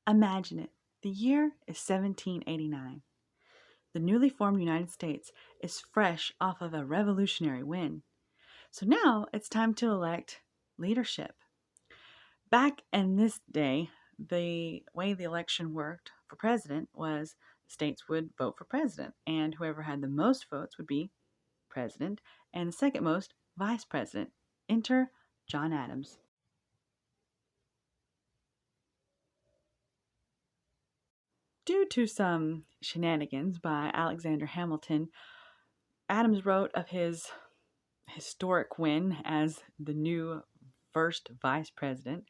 Imagine it. The year is 1789. The newly formed United States is fresh off of a revolutionary win. So now it's time to elect leadership. Back in this day, the way the election worked for president was the states would vote for president, and whoever had the most votes would be president, and the second most, vice president. Enter John Adams. Due to some shenanigans by Alexander Hamilton, Adams wrote of his historic win as the new first vice president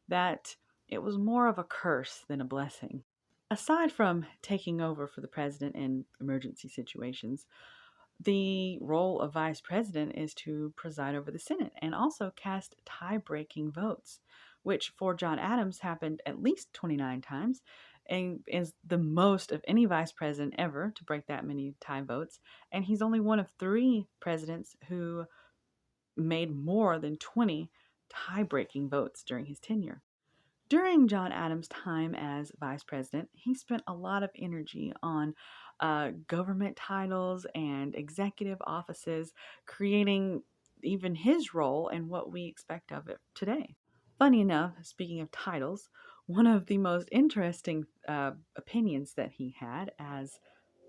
that it was more of a curse than a blessing. Aside from taking over for the president in emergency situations, the role of vice president is to preside over the Senate and also cast tie breaking votes, which for John Adams happened at least 29 times and is the most of any vice president ever to break that many tie votes. And he's only one of three presidents who made more than 20 tie breaking votes during his tenure. During John Adams' time as vice president, he spent a lot of energy on government titles and executive offices, creating even his role and what we expect of it today. Funny enough, speaking of titles, one of the most interesting opinions that he had as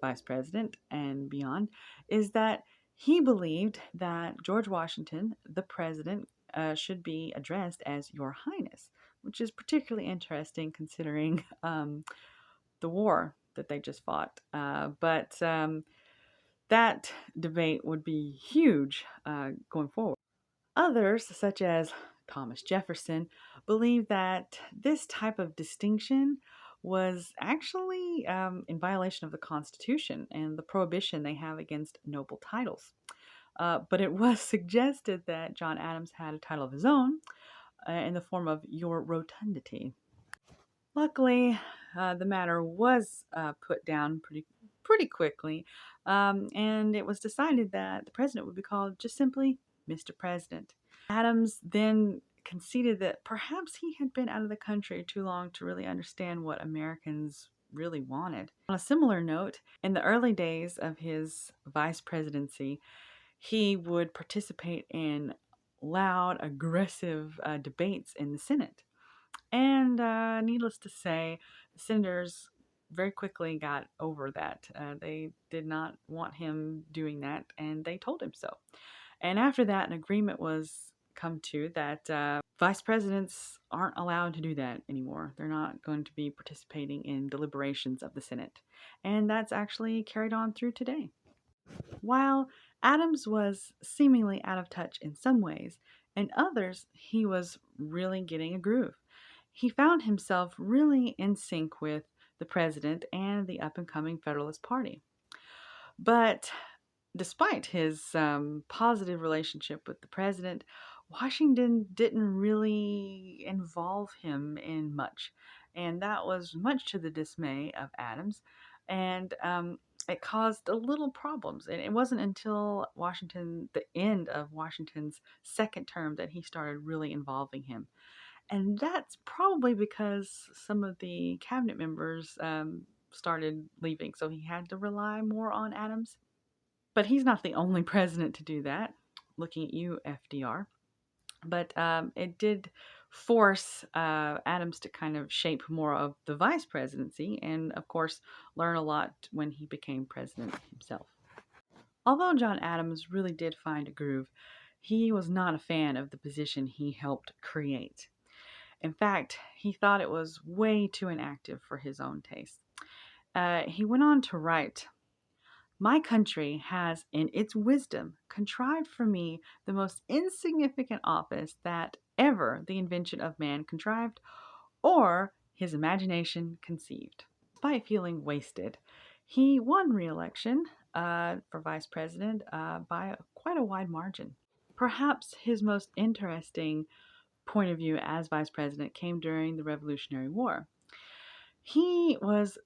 vice president and beyond is that he believed that George Washington, the president, should be addressed as Your Highness, which is particularly interesting considering the war that they just fought. But that debate would be huge going forward. Others, such as Thomas Jefferson, believe that this type of distinction was actually in violation of the Constitution and the prohibition they have against noble titles. But it was suggested that John Adams had a title of his own in the form of Your Rotundity. Luckily, the matter was put down pretty quickly, and it was decided that the president would be called just simply Mr. President. Adams then conceded that perhaps he had been out of the country too long to really understand what Americans really wanted. On a similar note, in the early days of his vice presidency, he would participate in loud, aggressive debates in the Senate. And needless to say, the senators very quickly got over that. They did not want him doing that, and they told him so. And after that, an agreement was come to that vice presidents aren't allowed to do that anymore. They're not going to be participating in deliberations of the Senate. And that's actually carried on through today. While Adams was seemingly out of touch in some ways, in others, he was really getting a groove. He found himself really in sync with the president and the up and coming Federalist Party. But despite his positive relationship with the president, Washington didn't really involve him in much. And that was much to the dismay of Adams. And it caused a little problems. And it wasn't until the end of Washington's second term, that he started really involving him. And that's probably because some of the cabinet members started leaving. So he had to rely more on Adams. But he's not the only president to do that. Looking at you, FDR. But it did force Adams to kind of shape more of the vice presidency and, of course, learn a lot when he became president himself. Although John Adams really did find a groove, he was not a fan of the position he helped create. In fact, he thought it was way too inactive for his own taste. He went on to write, "My country has, in its wisdom, contrived for me the most insignificant office that ever the invention of man contrived, or his imagination conceived." Despite feeling wasted, he won re-election for vice president by quite a wide margin. Perhaps his most interesting point of view as vice president came during the Revolutionary War. He was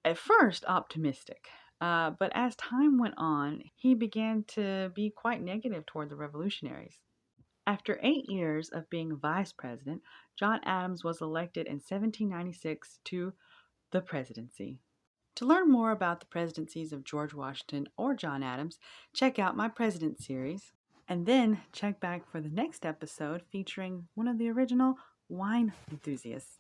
at first optimistic, but as time went on, he began to be quite negative toward the revolutionaries. After 8 years of being vice president, John Adams was elected in 1796 to the presidency. To learn more about the presidencies of George Washington or John Adams, check out my President series, and then check back for the next episode featuring one of the original wine enthusiasts.